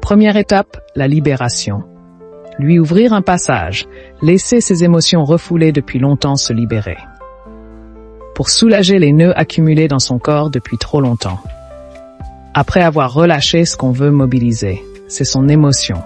Première étape, la libération. Lui ouvrir un passage, laisser ses émotions refoulées depuis longtemps se libérer. Pour soulager les nœuds accumulés dans son corps depuis trop longtemps. Après avoir relâché ce qu'on veut mobiliser, c'est son émotion.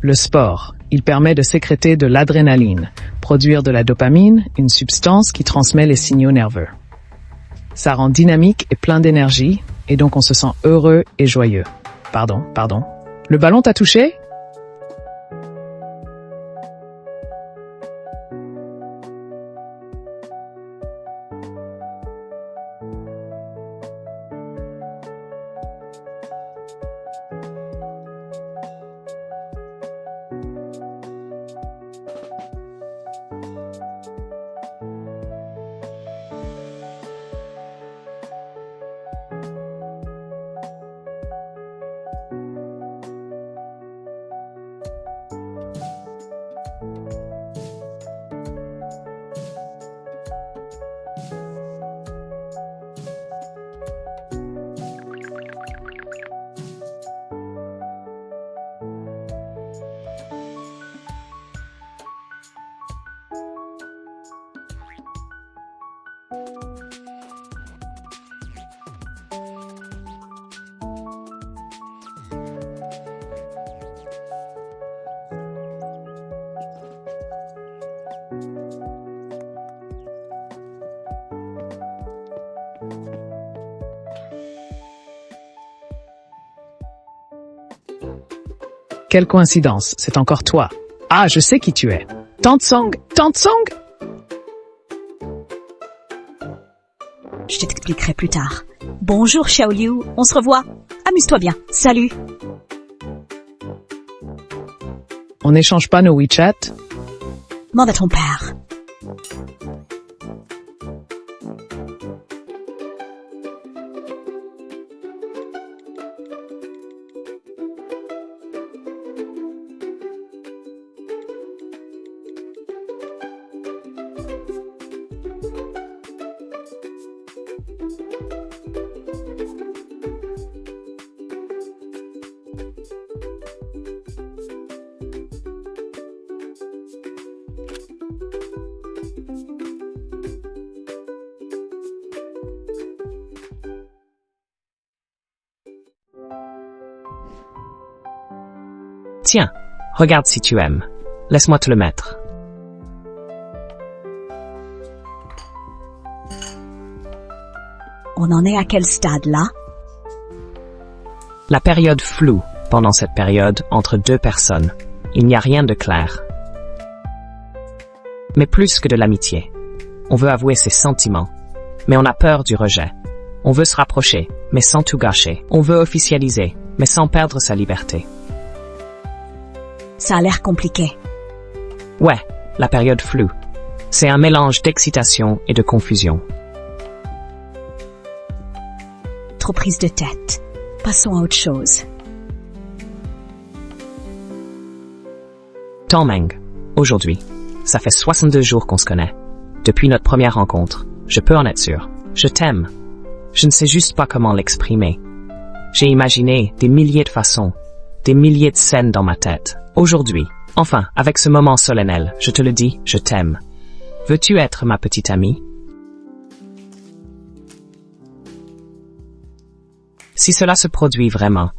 Le sport, il permet de sécréter de l'adrénaline, produire de la dopamine, une substance qui transmet les signaux nerveux. Ça rend dynamique et plein d'énergie, et donc on se sent heureux et joyeux. Pardon. Le ballon t'a touché? Quelle coïncidence, c'est encore toi. Ah, je sais qui tu es. Tansong. Je t'expliquerai plus tard. Bonjour Xiaoliu, on se revoit. Amuse-toi bien, salut. On n'échange pas nos WeChat? Demande à ton père. Tiens, regarde si tu aimes. Laisse-moi te le mettre. On en est à quel stade là? La période floue pendant cette période entre deux personnes. Il n'y a rien de clair. Mais plus que de l'amitié. On veut avouer ses sentiments, mais on a peur du rejet. On veut se rapprocher, mais sans tout gâcher. On veut officialiser, mais sans perdre sa liberté. Ça a l'air compliqué. Ouais, la période floue. C'est un mélange d'excitation et de confusion. Trop prise de tête. Passons à autre chose. Tongmeng, aujourd'hui, ça fait 62 jours qu'on se connaît. Depuis notre première rencontre, je peux en être sûr. Je t'aime. Je ne sais juste pas comment l'exprimer. J'ai imaginé des milliers de façons, des milliers de scènes dans ma tête. Aujourd'hui, enfin, avec ce moment solennel, je te le dis, je t'aime. Veux-tu être ma petite amie? Si cela se produit vraiment,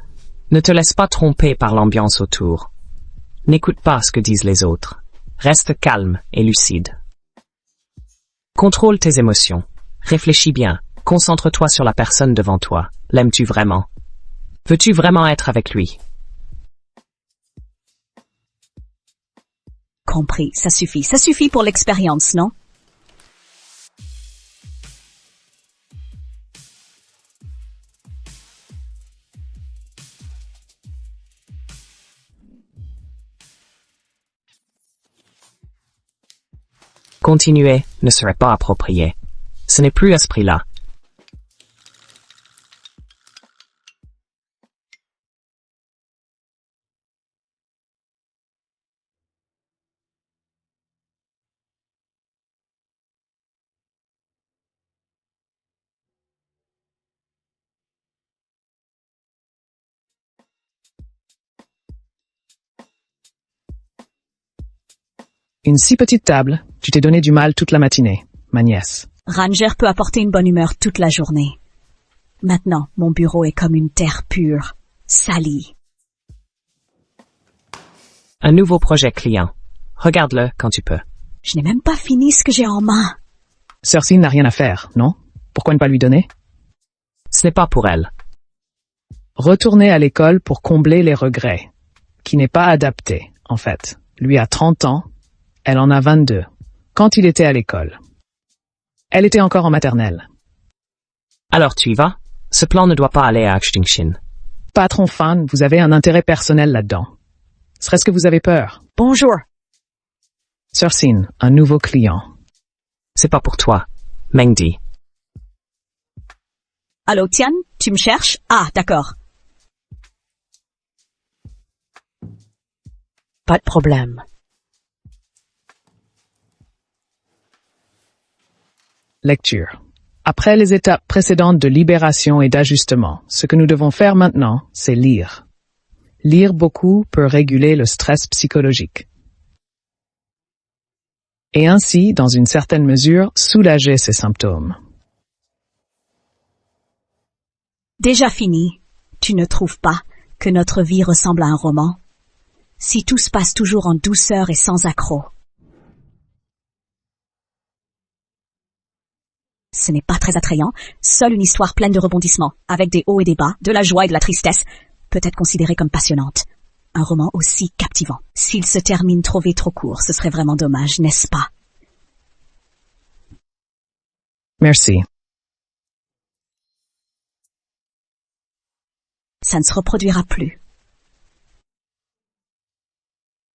ne te laisse pas tromper par l'ambiance autour. N'écoute pas ce que disent les autres. Reste calme et lucide. Contrôle tes émotions. Réfléchis bien. Concentre-toi sur la personne devant toi. L'aimes-tu vraiment? Veux-tu vraiment être avec lui? Compris, ça suffit. Ça suffit pour l'expérience, non? Continuer ne serait pas approprié. Ce n'est plus à ce prix-là. Une si petite table, tu t'es donné du mal toute la matinée, ma nièce. Ranger peut apporter une bonne humeur toute la journée. Maintenant, mon bureau est comme une terre pure, salie. Un nouveau projet client. Regarde-le quand tu peux. Je n'ai même pas fini ce que j'ai en main. Cersei n'a rien à faire, non? Pourquoi ne pas lui donner? Ce n'est pas pour elle. Retourner à l'école pour combler les regrets, qui n'est pas adapté, en fait. Lui a 30 ans, elle en a 22, quand il était à l'école. Elle était encore en maternelle. Alors tu y vas? Ce plan ne doit pas aller à extinction. Patron fan, vous avez un intérêt personnel là-dedans. Serait-ce que vous avez peur? Bonjour. Cersei, un nouveau client. C'est pas pour toi. Mengdi. Allô, Tian, tu me cherches? Ah, d'accord. Pas de problème. Lecture. Après les étapes précédentes de libération et d'ajustement, ce que nous devons faire maintenant, c'est lire. Lire beaucoup peut réguler le stress psychologique. Et ainsi, dans une certaine mesure, soulager ces symptômes. Déjà fini. Tu ne trouves pas que notre vie ressemble à un roman? Si tout se passe toujours en douceur et sans accroc. Ce n'est pas très attrayant, seule une histoire pleine de rebondissements, avec des hauts et des bas, de la joie et de la tristesse, peut être considérée comme passionnante. Un roman aussi captivant. S'il se termine trop vite, trop court, ce serait vraiment dommage, n'est-ce pas? Merci. Ça ne se reproduira plus.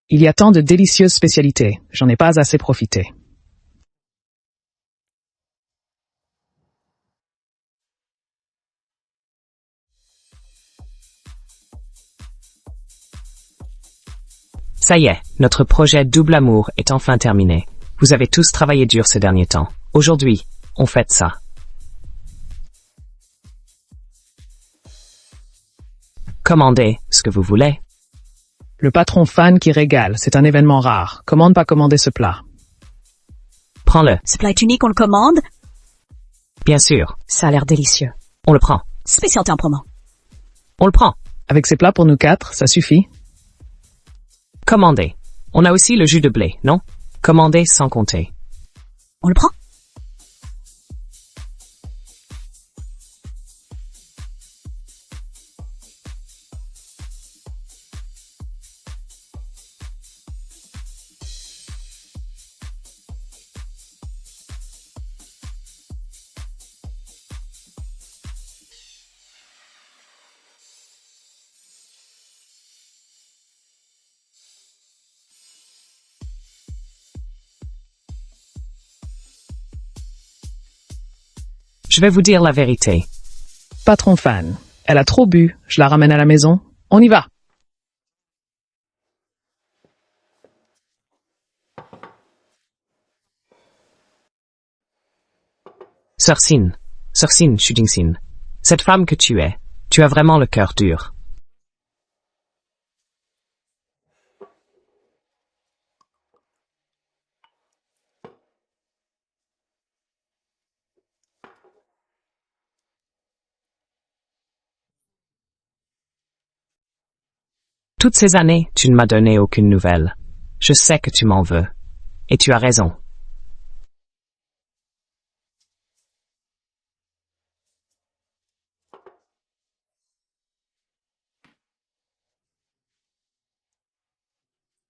Il y a tant de délicieuses spécialités, j'en ai pas assez profité. Ça y est, notre projet Double Amour est enfin terminé. Vous avez tous travaillé dur ces derniers temps. Aujourd'hui, on fête ça. Commandez ce que vous voulez. Le patron fan qui régale, c'est un événement rare. Comment ne pas commander ce plat? Prends-le. Ce plat est unique, on le commande? Bien sûr. Ça a l'air délicieux. On le prend. Spécialité en promo. On le prend. Avec ces plats pour nous 4, ça suffit? Commandez. On a aussi le jus de blé, non? Commandez sans compter. On le prend? Je vais vous dire la vérité. Patron fan. Elle a trop bu, je la ramène à la maison. On y va! Cersei, Shujingsin. Cette femme que tu es, tu as vraiment le cœur dur. Toutes ces années, tu ne m'as donné aucune nouvelle. Je sais que tu m'en veux. Et tu as raison.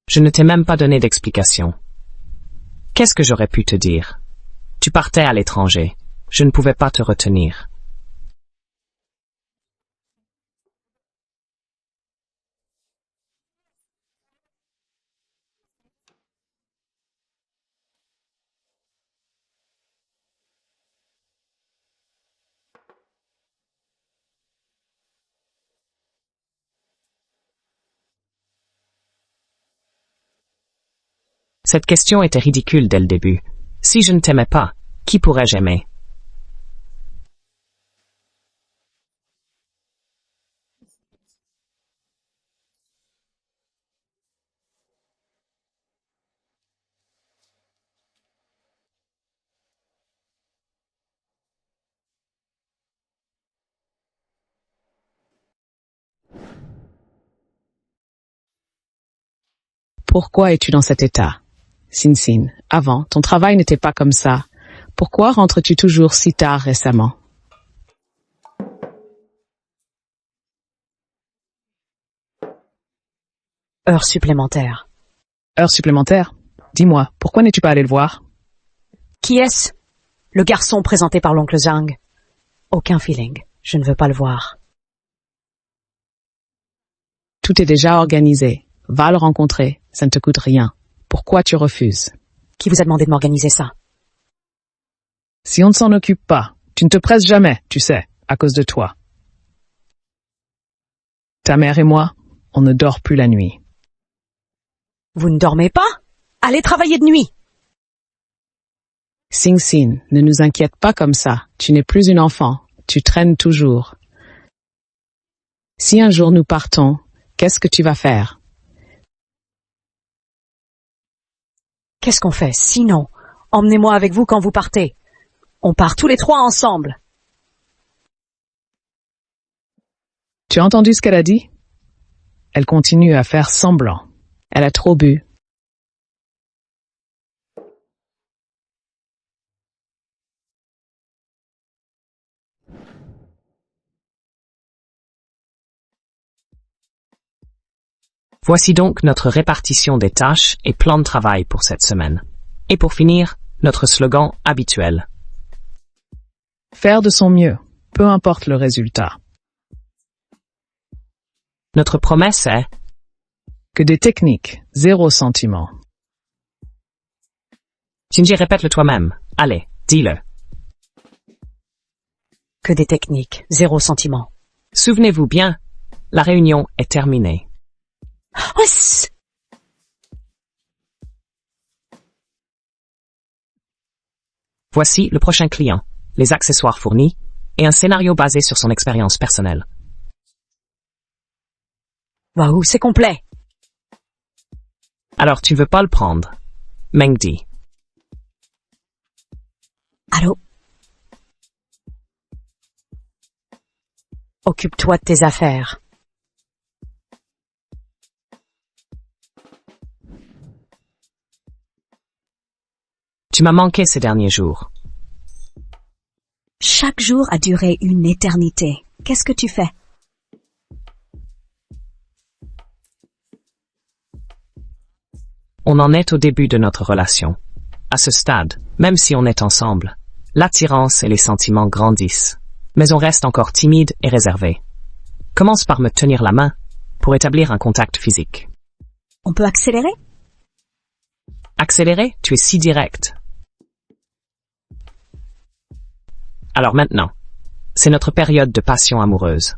Je ne t'ai même pas donné d'explication. Qu'est-ce que j'aurais pu te dire? Tu partais à l'étranger. Je ne pouvais pas te retenir. Cette question était ridicule dès le début. Si je ne t'aimais pas, qui pourrais-je aimer? Pourquoi es-tu dans cet état? Sin, avant, ton travail n'était pas comme ça. Pourquoi rentres-tu toujours si tard récemment? Heure supplémentaire. Heure supplémentaire? Dis-moi, pourquoi n'es-tu pas allé le voir? Qui est-ce? Le garçon présenté par l'oncle Zhang. Aucun feeling. Je ne veux pas le voir. Tout est déjà organisé. Va le rencontrer. Ça ne te coûte rien. Pourquoi tu refuses? Qui vous a demandé de m'organiser ça? Si on ne s'en occupe pas, tu ne te presses jamais, tu sais, à cause de toi. Ta mère et moi, on ne dort plus la nuit. Vous ne dormez pas? Allez travailler de nuit! Sin, ne nous inquiète pas comme ça. Tu n'es plus une enfant. Tu traînes toujours. Si un jour nous partons, qu'est-ce que tu vas faire? Qu'est-ce qu'on fait? Sinon, emmenez-moi avec vous quand vous partez. On part tous les trois ensemble. Tu as entendu ce qu'elle a dit? Elle continue à faire semblant. Elle a trop bu. Voici donc notre répartition des tâches et plan de travail pour cette semaine. Et pour finir, notre slogan habituel. Faire de son mieux, peu importe le résultat. Notre promesse est Que des techniques, zéro sentiment. Shinji, répète-le toi-même. Allez, dis-le. Que des techniques, zéro sentiment. Souvenez-vous bien, la réunion est terminée. Ouss! Voici le prochain client, les accessoires fournis et un scénario basé sur son expérience personnelle. Waouh, c'est complet. Alors tu veux pas le prendre? Mengdi. Allô? Occupe-toi de tes affaires. Tu m'as manqué ces derniers jours. Chaque jour a duré une éternité. Qu'est-ce que tu fais? On en est au début de notre relation. À ce stade, même si on est ensemble, l'attirance et les sentiments grandissent. Mais on reste encore timide et réservé. Commence par me tenir la main pour établir un contact physique. On peut accélérer? Accélérer, tu es si direct. Alors maintenant, c'est notre période de passion amoureuse.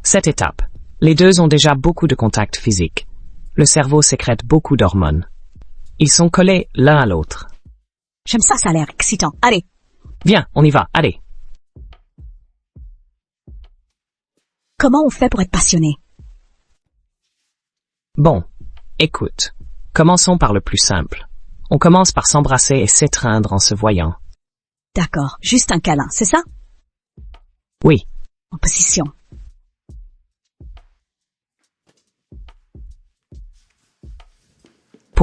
Cette étape, les deux ont déjà beaucoup de contacts physiques. Le cerveau sécrète beaucoup d'hormones. Ils sont collés l'un à l'autre. J'aime ça, ça a l'air excitant. Allez. Viens, on y va, allez. Comment on fait pour être passionné? Bon, écoute, commençons par le plus simple. On commence par s'embrasser et s'étreindre en se voyant. D'accord, juste un câlin, c'est ça? Oui, En position.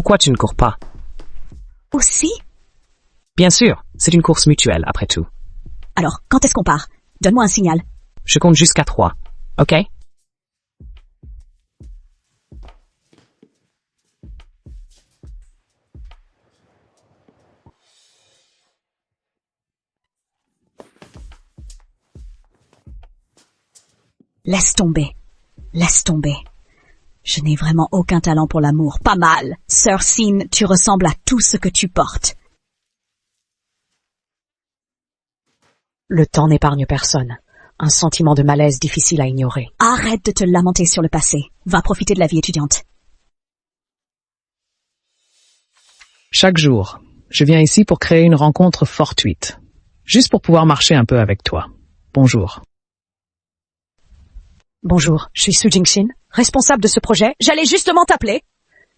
Pourquoi tu ne cours pas? Aussi? Bien sûr, c'est une course mutuelle après tout. Alors, quand est-ce qu'on part? Donne-moi un signal. Je compte jusqu'à 3, ok? Laisse tomber. Laisse tomber. Je n'ai vraiment aucun talent pour l'amour. Pas mal. Sir Sin, tu ressembles à tout ce que tu portes. Le temps n'épargne personne. Un sentiment de malaise difficile à ignorer. Arrête de te lamenter sur le passé. Va profiter de la vie étudiante. Chaque jour, je viens ici pour créer une rencontre fortuite. Juste pour pouvoir marcher un peu avec toi. Bonjour. Bonjour, je suis Su Jingxin, responsable de ce projet. J'allais justement t'appeler.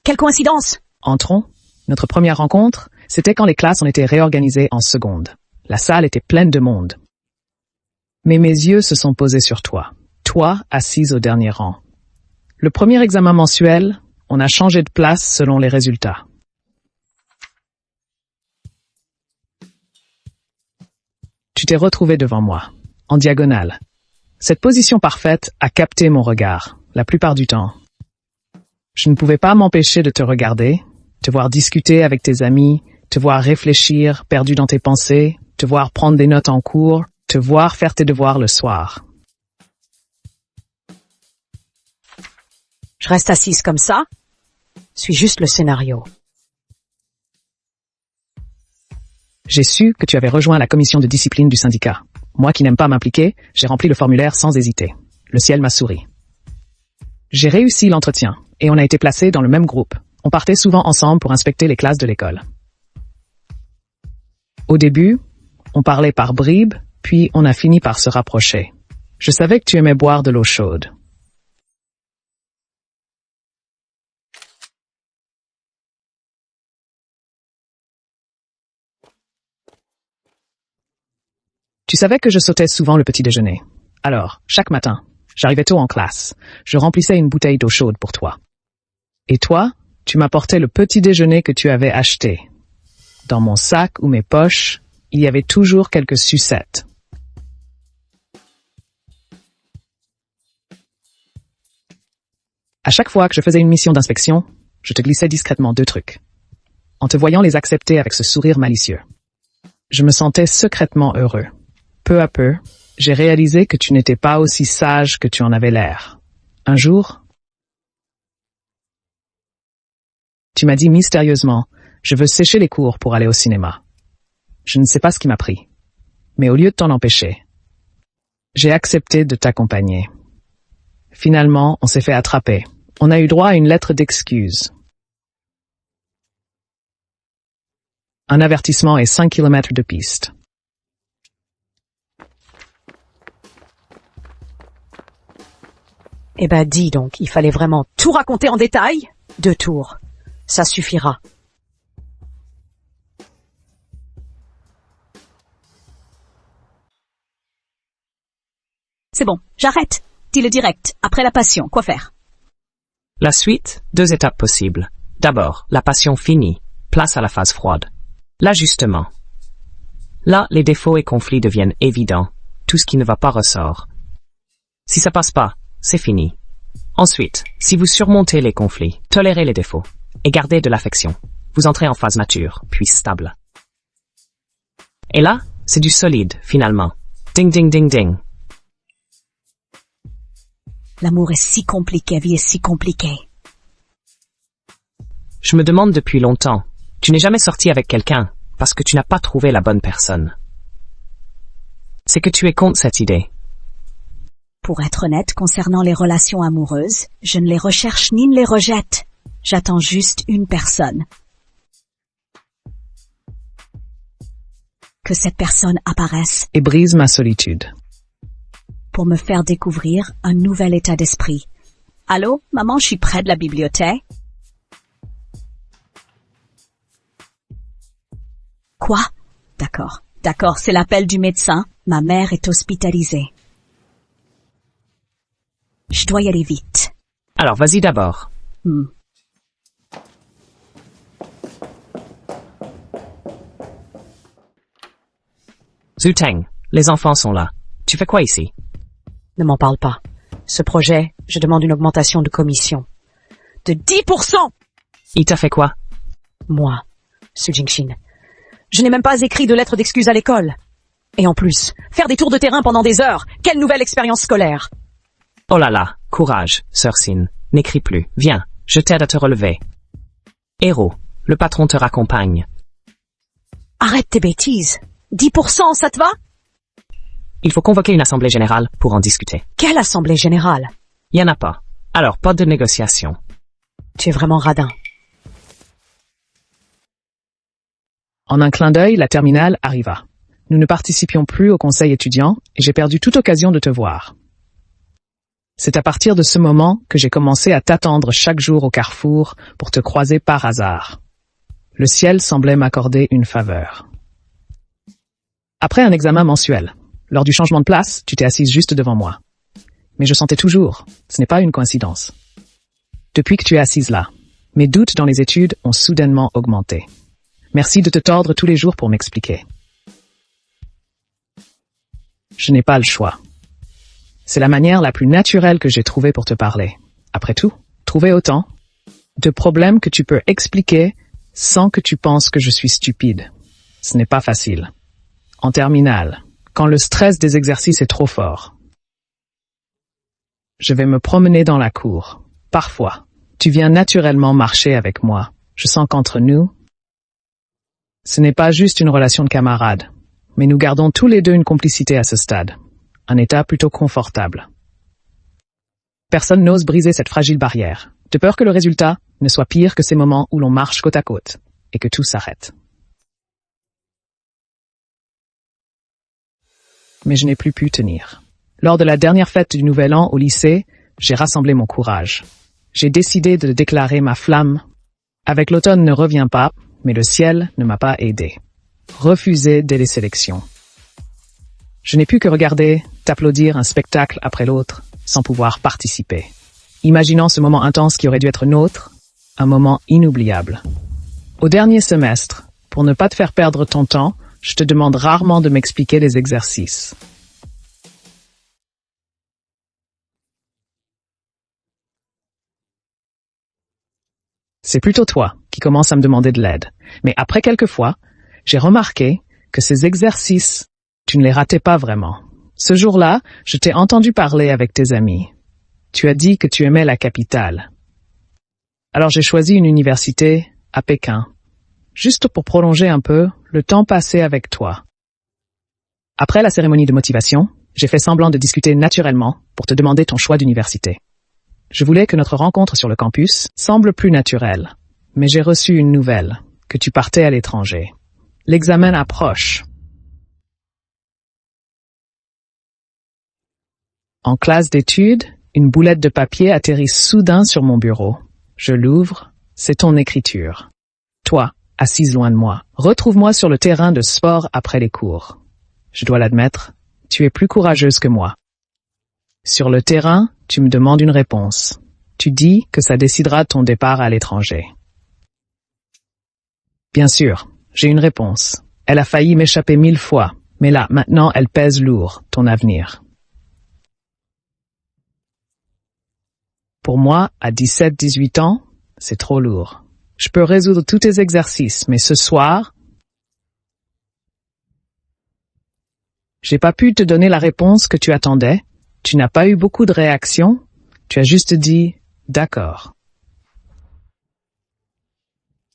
Quelle coïncidence! Entrons. Notre première rencontre, c'était quand les classes ont été réorganisées en seconde. La salle était pleine de monde. Mais mes yeux se sont posés sur toi. Toi, assise au dernier rang. Le premier examen mensuel, on a changé de place selon les résultats. Tu t'es retrouvé devant moi, en diagonale. Cette position parfaite a capté mon regard, la plupart du temps. Je ne pouvais pas m'empêcher de te regarder, te voir discuter avec tes amis, te voir réfléchir, perdu dans tes pensées, te voir prendre des notes en cours, te voir faire tes devoirs le soir. Je reste assise comme ça. Suis juste le scénario. J'ai su que tu avais rejoint la commission de discipline du syndicat. Moi qui n'aime pas m'impliquer, j'ai rempli le formulaire sans hésiter. Le ciel m'a souri. J'ai réussi l'entretien et on a été placés dans le même groupe. On partait souvent ensemble pour inspecter les classes de l'école. Au début, on parlait par bribes, puis on a fini par se rapprocher. Je savais que tu aimais boire de l'eau chaude. Tu savais que je sautais souvent le petit déjeuner. Alors, chaque matin, j'arrivais tôt en classe. Je remplissais une bouteille d'eau chaude pour toi. Et toi, tu m'apportais le petit déjeuner que tu avais acheté. Dans mon sac ou mes poches, il y avait toujours quelques sucettes. À chaque fois que je faisais une mission d'inspection, je te glissais discrètement 2 trucs. En te voyant les accepter avec ce sourire malicieux. Je me sentais secrètement heureux. Peu à peu, j'ai réalisé que tu n'étais pas aussi sage que tu en avais l'air. Un jour, tu m'as dit mystérieusement, je veux sécher les cours pour aller au cinéma. Je ne sais pas ce qui m'a pris, mais au lieu de t'en empêcher, j'ai accepté de t'accompagner. Finalement, on s'est fait attraper. On a eu droit à une lettre d'excuse. Un avertissement et 5 kilomètres de piste. Eh ben dis donc, il fallait vraiment tout raconter en détail? 2 tours. Ça suffira. C'est bon, j'arrête. Dis-le direct. Après la passion, quoi faire? La suite, 2 étapes possibles. D'abord, la passion finie. Place à la phase froide. L'ajustement. Là, les défauts et conflits deviennent évidents. Tout ce qui ne va pas ressort. Si ça passe pas, c'est fini. Ensuite, si vous surmontez les conflits, tolérez les défauts et gardez de l'affection, vous entrez en phase mature, puis stable. Et là, c'est du solide, finalement. Ding ding ding ding. L'amour est si compliqué, la vie est si compliquée. Je me demande depuis longtemps, tu n'es jamais sorti avec quelqu'un parce que tu n'as pas trouvé la bonne personne. C'est que tu es contre cette idée. Pour être honnête, concernant les relations amoureuses, je ne les recherche ni ne les rejette. J'attends juste une personne. Que cette personne apparaisse Et brise ma solitude. pour me faire découvrir un nouvel état d'esprit. Allô, maman, je suis près de la bibliothèque. Quoi? D'accord, c'est l'appel du médecin. Ma mère est hospitalisée. Je dois y aller vite. Alors vas-y d'abord. Zuteng, les enfants sont là. Tu fais quoi ici? Ne m'en parle pas. Ce projet, je demande une augmentation de commission. De 10%! Il t'a fait quoi? Moi, Su Jingxin. Je n'ai même pas écrit de lettre d'excuse à l'école. Et en plus, faire des tours de terrain pendant des heures. Quelle nouvelle expérience scolaire! Oh là là, courage, Sœur Sin. N'écris plus. Viens, je t'aide à te relever. Héros, le patron te raccompagne. Arrête tes bêtises. 10%, ça te va? Il faut convoquer une assemblée générale pour en discuter. Quelle assemblée générale? Il y en a pas. Alors, pas de négociation. Tu es vraiment radin. En un clin d'œil, la terminale arriva. Nous ne participions plus au conseil étudiant et j'ai perdu toute occasion de te voir. C'est à partir de ce moment que j'ai commencé à t'attendre chaque jour au carrefour pour te croiser par hasard. Le ciel semblait m'accorder une faveur. Après un examen mensuel, lors du changement de place, tu t'es assise juste devant moi. Mais je sentais toujours, ce n'est pas une coïncidence. Depuis que tu es assise là, mes doutes dans les études ont soudainement augmenté. Merci de te tordre tous les jours pour m'expliquer. Je n'ai pas le choix. C'est la manière la plus naturelle que j'ai trouvée pour te parler. Après tout, trouver autant de problèmes que tu peux expliquer sans que tu penses que je suis stupide. Ce n'est pas facile. En terminale, quand le stress des exercices est trop fort, je vais me promener dans la cour. Parfois, tu viens naturellement marcher avec moi. Je sens qu'entre nous, ce n'est pas juste une relation de camarades, mais nous gardons tous les deux une complicité à ce stade, un état plutôt confortable. Personne n'ose briser cette fragile barrière, de peur que le résultat ne soit pire que ces moments où l'on marche côte à côte et que tout s'arrête. Mais je n'ai plus pu tenir. Lors de la dernière fête du Nouvel An au lycée, j'ai rassemblé mon courage. J'ai décidé de déclarer ma flamme. Avec l'automne ne revient pas, mais le ciel ne m'a pas aidé. Refusé dès les sélections. Je n'ai pu que regarder, t'applaudir un spectacle après l'autre, sans pouvoir participer. Imaginant ce moment intense qui aurait dû être nôtre, un moment inoubliable. Au dernier semestre, pour ne pas te faire perdre ton temps, je te demande rarement de m'expliquer les exercices. C'est plutôt toi qui commence à me demander de l'aide. Mais après quelques fois, j'ai remarqué que ces exercices, tu ne les ratais pas vraiment. Ce jour-là, je t'ai entendu parler avec tes amis. Tu as dit que tu aimais la capitale. Alors j'ai choisi une université à Pékin, juste pour prolonger un peu le temps passé avec toi. Après la cérémonie de motivation, j'ai fait semblant de discuter naturellement pour te demander ton choix d'université. Je voulais que notre rencontre sur le campus semble plus naturelle, mais j'ai reçu une nouvelle, que tu partais à l'étranger. L'examen approche. En classe d'études, une boulette de papier atterrit soudain sur mon bureau. Je l'ouvre, c'est ton écriture. Toi, assise loin de moi, retrouve-moi sur le terrain de sport après les cours. Je dois l'admettre, tu es plus courageuse que moi. Sur le terrain, tu me demandes une réponse. Tu dis que ça décidera de ton départ à l'étranger. Bien sûr, j'ai une réponse. Elle a failli m'échapper 1000 fois, mais là, maintenant, elle pèse lourd, ton avenir. Pour moi, à 17-18 ans, c'est trop lourd. Je peux résoudre tous tes exercices, mais ce soir, j'ai pas pu te donner la réponse que tu attendais. Tu n'as pas eu beaucoup de réactions. Tu as juste dit « d'accord ».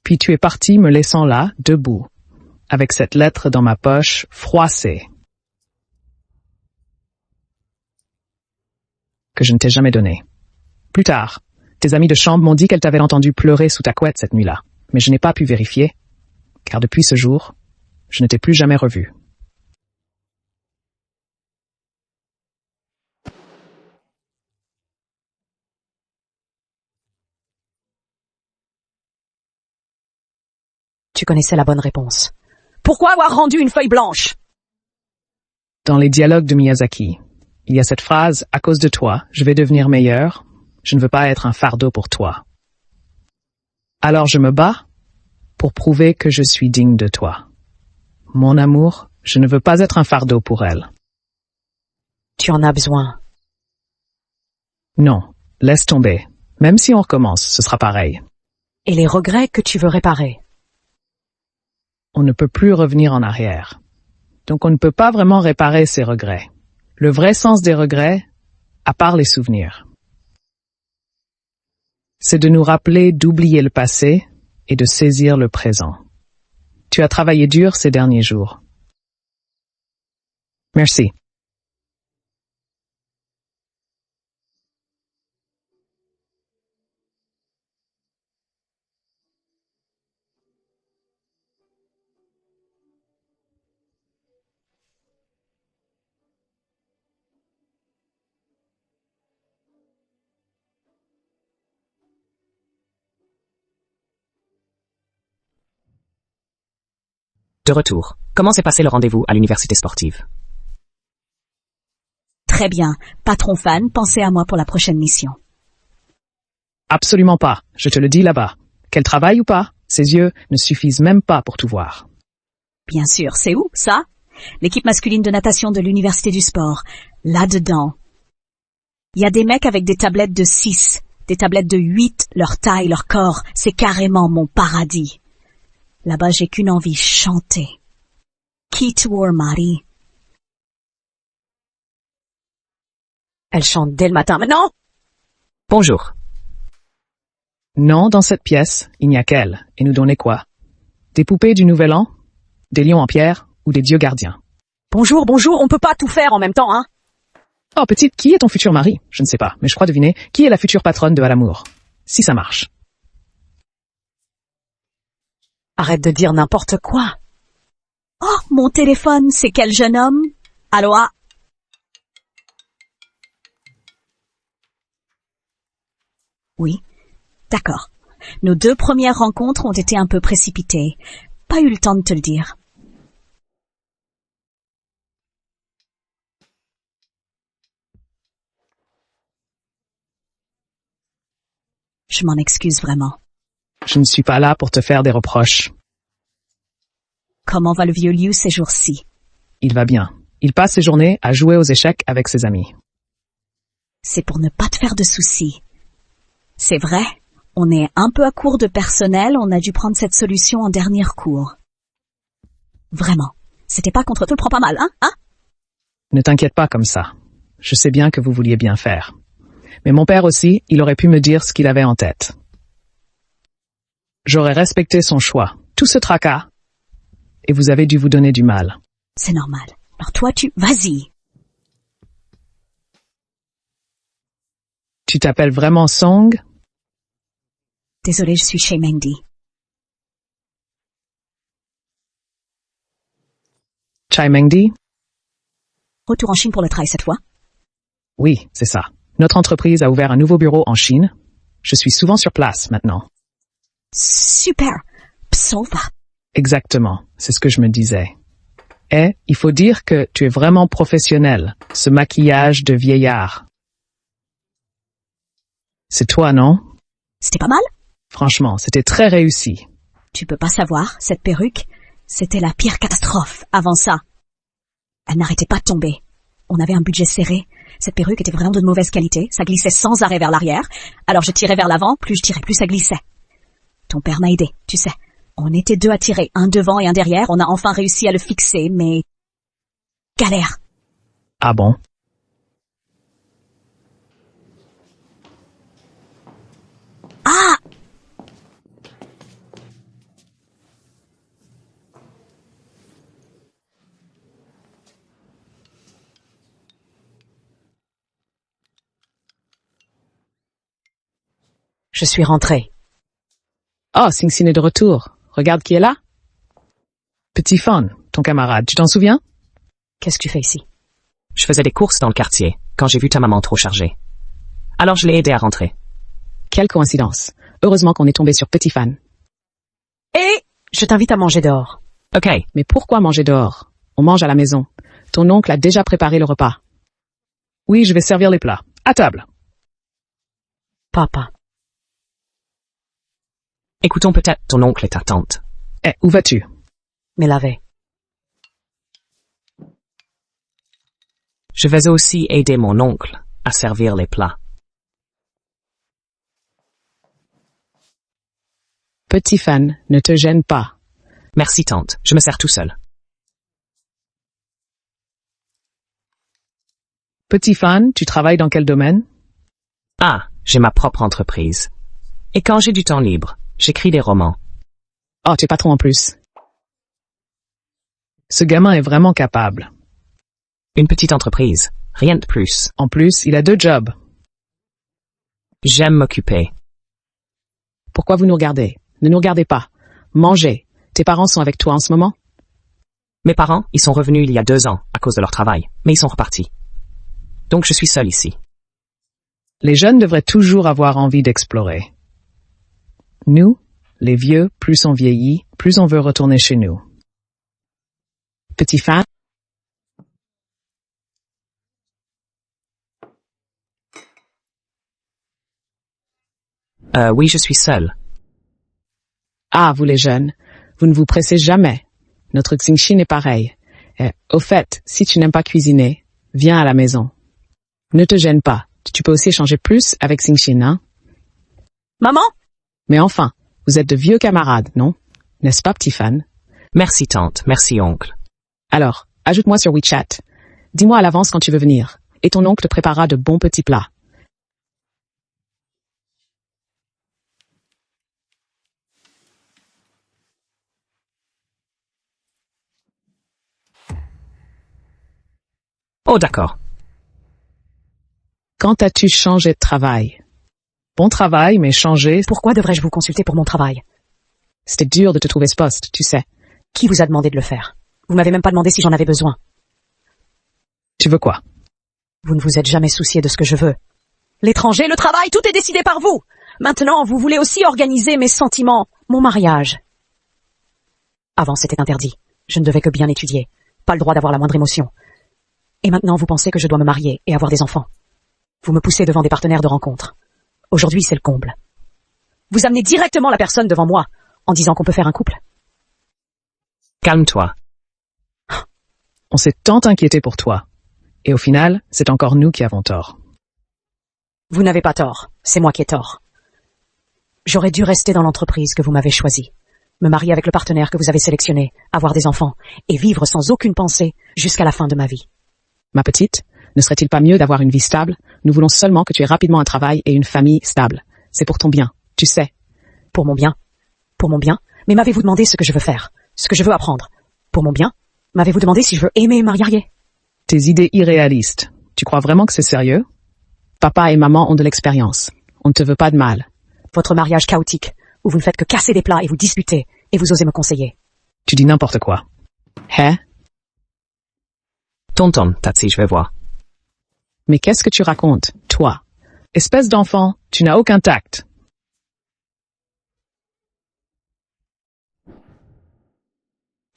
Puis tu es parti me laissant là, debout, avec cette lettre dans ma poche, froissée, que je ne t'ai jamais donnée. Plus tard, tes amis de chambre m'ont dit qu'elles t'avaient entendu pleurer sous ta couette cette nuit-là, mais je n'ai pas pu vérifier, car depuis ce jour, je ne t'ai plus jamais revu. Tu connaissais la bonne réponse. Pourquoi avoir rendu une feuille blanche? Dans les dialogues de Miyazaki, il y a cette phrase « À cause de toi, je vais devenir meilleur. Je ne veux pas être un fardeau pour toi. » Alors je me bats pour prouver que je suis digne de toi. Mon amour, Je ne veux pas être un fardeau pour elle. Tu en as besoin. Non, laisse tomber. Même si on recommence, ce sera pareil. Et les regrets que tu veux réparer. On ne peut plus revenir en arrière. Donc on ne peut pas vraiment réparer ses regrets. Le vrai sens des regrets, à part les souvenirs, c'est de nous rappeler d'oublier le passé et de saisir le présent. Tu as travaillé dur ces derniers jours. Merci. De retour. Comment s'est passé le rendez-vous à l'université sportive? Très bien. Patron fan, pensez à moi pour la prochaine mission. Absolument pas. Je te le dis là-bas. Qu'elle travaille ou pas, ses yeux ne suffisent même pas pour tout voir. Bien sûr, c'est où, ça? L'équipe masculine de natation de l'université du sport. Là-dedans. Il y a des mecs avec des tablettes de 6, des tablettes de 8, leur taille, leur corps, c'est carrément mon paradis. Là-bas, j'ai qu'une envie, chanter. Key to War, Mari. Elle chante dès le matin. Maintenant! Bonjour. Non, dans cette pièce, il n'y a qu'elle. Et nous donner quoi? Des poupées du Nouvel An? Des lions en pierre? Ou des dieux gardiens? Bonjour, bonjour, on peut pas tout faire en même temps, hein? Oh, petite, qui est ton futur mari? Je ne sais pas, mais je crois deviner qui est la future patronne de Alamour. Si ça marche. Arrête de dire n'importe quoi. Oh, mon téléphone, c'est quel jeune homme? Aloha. Oui, d'accord. Nos 2 premières rencontres ont été un peu précipitées. Pas eu le temps de te le dire. Je m'en excuse vraiment. Je ne suis pas là pour te faire des reproches. Comment va le vieux Liu ces jours-ci? Il va bien. Il passe ses journées à jouer aux échecs avec ses amis. C'est pour ne pas te faire de soucis. C'est vrai, on est un peu à court de personnel, on a dû prendre cette solution en dernier recours. Vraiment, c'était pas contre toi, le prends pas mal, hein? Ne t'inquiète pas comme ça. Je sais bien que vous vouliez bien faire. Mais mon père aussi, il aurait pu me dire ce qu'il avait en tête. J'aurais respecté son choix. Tout ce tracas. Et vous avez dû vous donner du mal. C'est normal. Alors toi, vas-y. Tu t'appelles vraiment Song? Désolée, je suis chez Mendy. Chai Mengdi? Retour en Chine pour le travail cette fois? Oui, c'est ça. Notre entreprise a ouvert un nouveau bureau en Chine. Je suis souvent sur place maintenant. Super. Psova. Exactement, c'est ce que je me disais. Et il faut dire que tu es vraiment professionnel, ce maquillage de vieillard. C'est toi, non? C'était pas mal? Franchement, c'était très réussi. Tu peux pas savoir, cette perruque, c'était la pire catastrophe avant ça. Elle n'arrêtait pas de tomber. On avait un budget serré. Cette perruque était vraiment de mauvaise qualité. Ça glissait sans arrêt vers l'arrière. Alors je tirais vers l'avant, plus je tirais, plus ça glissait. Ton père m'a aidé, tu sais. On était 2 à tirer, un devant et un derrière. On a enfin réussi à le fixer, mais... galère. Ah bon? Ah! Je suis rentrée. Oh, Sing Sing est de retour. Regarde qui est là. Petit Fan, ton camarade, tu t'en souviens? Qu'est-ce que tu fais ici? Je faisais des courses dans le quartier, quand j'ai vu ta maman trop chargée. Alors je l'ai aidée à rentrer. Quelle coïncidence. Heureusement qu'on est tombé sur Petit Fan. Et je t'invite à manger dehors. Ok, Mais pourquoi manger dehors? On mange à la maison. Ton oncle a déjà préparé le repas. Oui, je vais servir les plats. À table. Papa. écoutons peut-être ton oncle et ta tante. Eh, où vas-tu? Mais laver. Je vais aussi aider mon oncle à servir les plats. Petit fan, ne te gêne pas. Merci tante, je me sers tout seul. Petit fan, tu travailles dans quel domaine? Ah, j'ai ma propre entreprise. Et quand j'ai du temps libre, j'écris des romans. Oh, tu es patron en plus. Ce gamin est vraiment capable. Une petite entreprise, rien de plus. En plus, il a 2 jobs. J'aime m'occuper. Pourquoi vous nous regardez? Ne nous regardez pas. Mangez. Tes parents sont avec toi en ce moment? Mes parents, ils sont revenus il y a 2 ans à cause de leur travail, mais ils sont repartis. Donc je suis seul ici. Les jeunes devraient toujours avoir envie d'explorer. Nous, les vieux, plus on vieillit, plus on veut retourner chez nous. Petit fan? Oui, je suis seul. Ah, vous les jeunes, vous ne vous pressez jamais. Notre Xingxin est pareil. Au fait, si tu n'aimes pas cuisiner, viens à la maison. Ne te gêne pas. Tu peux aussi échanger plus avec Xingxin, hein? Maman? Mais enfin, vous êtes de vieux camarades, non? N'est-ce pas, petit fan? Merci tante, merci oncle. Alors, ajoute-moi sur WeChat. Dis-moi à l'avance quand tu veux venir. Et ton oncle te préparera de bons petits plats. Oh d'accord. Quand as-tu changé de travail? Bon travail, mais changé, Pourquoi devrais-je vous consulter pour mon travail? c'était dur de te trouver ce poste, tu sais. Qui vous a demandé de le faire? Vous m'avez même pas demandé si j'en avais besoin. Tu veux quoi? Vous ne vous êtes jamais soucié de ce que je veux. L'étranger, le travail, tout est décidé par vous. Maintenant, vous voulez aussi organiser mes sentiments, mon mariage. Avant, c'était interdit. Je ne devais que bien étudier. Pas le droit d'avoir la moindre émotion. Et maintenant, vous pensez que je dois me marier et avoir des enfants. Vous me poussez devant des partenaires de rencontre. Aujourd'hui, c'est le comble. Vous amenez directement la personne devant moi, en disant qu'on peut faire un couple. Calme-toi. On s'est tant inquiété pour toi. Et au final, c'est encore nous qui avons tort. Vous n'avez pas tort, c'est moi qui ai tort. J'aurais dû rester dans l'entreprise que vous m'avez choisie, me marier avec le partenaire que vous avez sélectionné, avoir des enfants, et vivre sans aucune pensée jusqu'à la fin de ma vie. Ma petite, ne serait-il pas mieux d'avoir une vie stable? Nous voulons seulement que tu aies rapidement un travail et une famille stable. C'est pour ton bien, tu sais. Pour mon bien? Pour mon bien? Mais m'avez-vous demandé ce que je veux faire? Ce que je veux apprendre? Pour mon bien? M'avez-vous demandé si je veux aimer et marier? Tes idées irréalistes. Tu crois vraiment que c'est sérieux? Papa et maman ont de l'expérience. On ne te veut pas de mal. Votre mariage chaotique, où vous ne faites que casser des plats et vous disputer, et vous osez me conseiller. Tu dis n'importe quoi. Hein? Tonton, Tatsi, je vais voir. Mais qu'est-ce que tu racontes, toi? Espèce d'enfant, tu n'as aucun tact.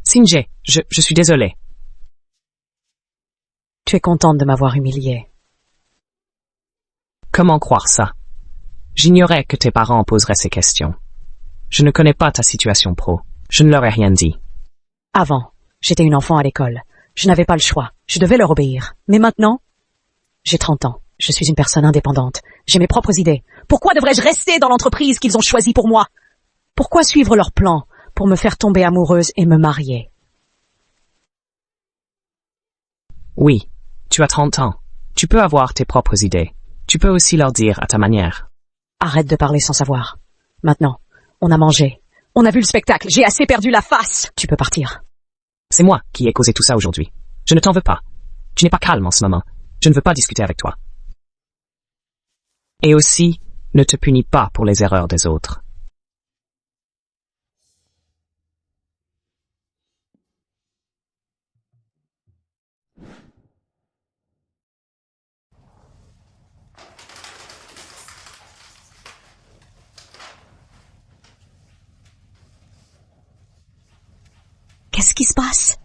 Sinjé, je suis désolé. Tu es contente de m'avoir humiliée. Comment croire ça? J'ignorais que tes parents poseraient ces questions. Je ne connais pas ta situation pro. Je ne leur ai rien dit. Avant, j'étais une enfant à l'école. Je n'avais pas le choix. Je devais leur obéir. Mais maintenant, j'ai 30 ans. Je suis une personne indépendante. J'ai mes propres idées. Pourquoi devrais-je rester dans l'entreprise qu'ils ont choisie pour moi? Pourquoi suivre leur plan pour me faire tomber amoureuse et me marier? Oui, tu as 30 ans. Tu peux avoir tes propres idées. Tu peux aussi leur dire à ta manière. Arrête de parler sans savoir. Maintenant, on a mangé. On a vu le spectacle. J'ai assez perdu la face. Tu peux partir. C'est moi qui ai causé tout ça aujourd'hui. Je ne t'en veux pas. Tu n'es pas calme en ce moment. Je ne veux pas discuter avec toi. Et aussi, ne te punis pas pour les erreurs des autres. Qu'est-ce qui se passe?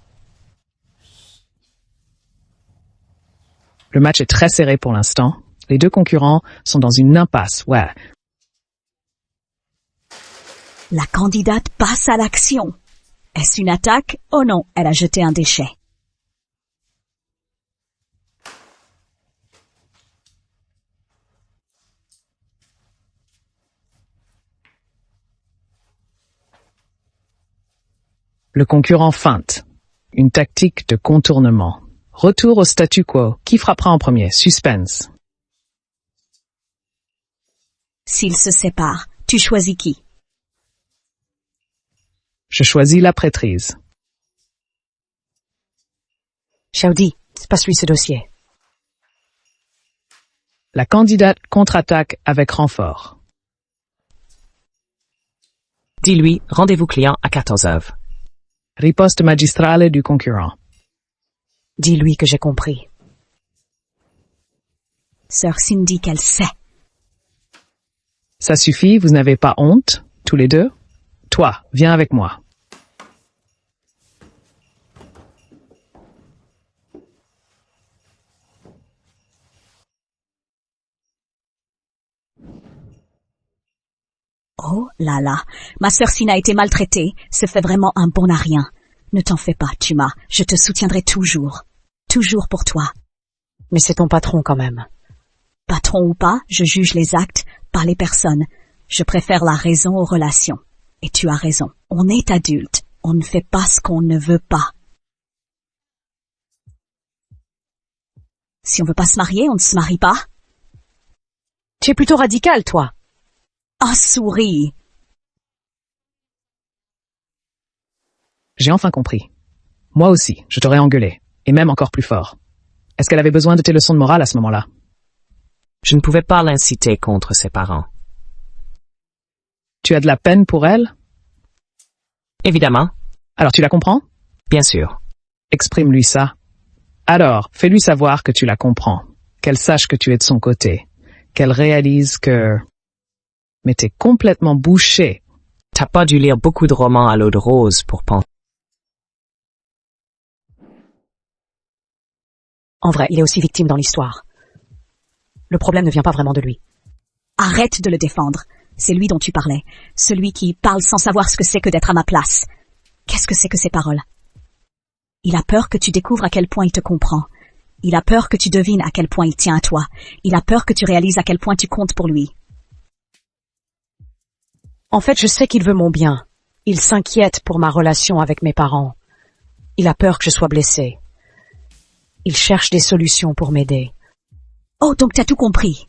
Le match est très serré pour l'instant. Les deux concurrents sont dans une impasse, ouais. La candidate passe à l'action. Est-ce une attaque? Oh non, elle a jeté un déchet. Le concurrent feinte. Une tactique de contournement. Retour au statu quo. Qui frappera en premier? Suspense. S'ils se séparent, tu choisis qui? Je choisis la prêtrise. Xiaodi, passe-lui ce dossier. La candidate contre-attaque avec renfort. Dis-lui, rendez-vous client à 14h. Riposte magistrale du concurrent. Dis-lui que j'ai compris. Sœur Cindy qu'elle sait. Ça suffit, vous n'avez pas honte, tous les deux? Toi, viens avec moi. Oh là là, ma sœur Sina a été maltraitée, se fait vraiment un bon à rien. Ne t'en fais pas, Tuma, je te soutiendrai toujours. Toujours pour toi. Mais c'est ton patron quand même. Patron ou pas, je juge les actes, pas les personnes. Je préfère la raison aux relations. Et tu as raison, on est adulte, on ne fait pas ce qu'on ne veut pas. Si on veut pas se marier, on ne se marie pas. Tu es plutôt radical, toi. Ah, souris. J'ai enfin compris. Moi aussi, je t'aurais engueulé. Et même encore plus fort. Est-ce qu'elle avait besoin de tes leçons de morale à ce moment-là? Je ne pouvais pas l'inciter contre ses parents. Tu as de la peine pour elle? Évidemment, Alors tu la comprends? bien sûr. Exprime-lui ça. Alors, fais-lui savoir que tu la comprends. Qu'elle sache que tu es de son côté. Qu'elle réalise que... Mais t'es complètement bouché. T'as pas dû lire beaucoup de romans à l'eau de rose pour penser. En vrai, il est aussi victime dans l'histoire. Le problème ne vient pas vraiment de lui. Arrête de le défendre. C'est lui dont tu parlais. Celui qui parle sans savoir ce que c'est que d'être à ma place. Qu'est-ce que c'est que ces paroles? Il a peur que tu découvres à quel point il te comprend. Il a peur que tu devines à quel point il tient à toi. Il a peur que tu réalises à quel point tu comptes pour lui. En fait, je sais qu'il veut mon bien. Il s'inquiète pour ma relation avec mes parents. Il a peur que je sois blessée. Il cherche des solutions pour m'aider. Oh, donc t'as tout compris.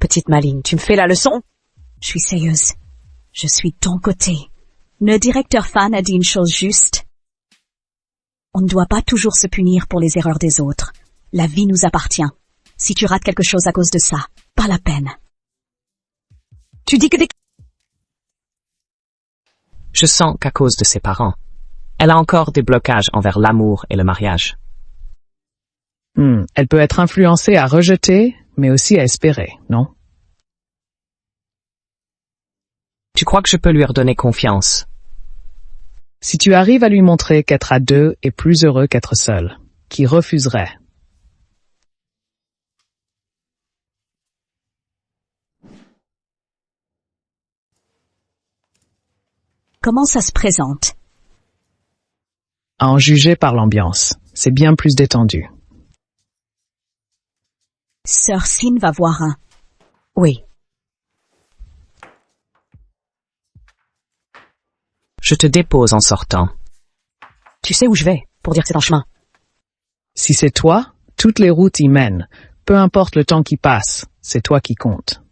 Petite maligne, tu me fais la leçon? Je suis sérieuse. Je suis de ton côté. Le directeur Fan a dit une chose juste. On ne doit pas toujours se punir pour les erreurs des autres. La vie nous appartient. Si tu rates quelque chose à cause de ça, pas la peine. Tu dis que des... Je sens qu'à cause de ses parents, elle a encore des blocages envers l'amour et le mariage. Elle peut être influencée à rejeter, mais aussi à espérer, non? Tu crois que je peux lui redonner confiance? Si tu arrives à lui montrer qu'être à deux est plus heureux qu'être seul, qui refuserait? Comment ça se présente? À en juger par l'ambiance, c'est bien plus détendu. Sœur Sin va voir un. Oui. Je te dépose en sortant. Tu sais où je vais, pour dire que c'est en chemin. Si c'est toi, toutes les routes y mènent. Peu importe le temps qui passe, c'est toi qui compte.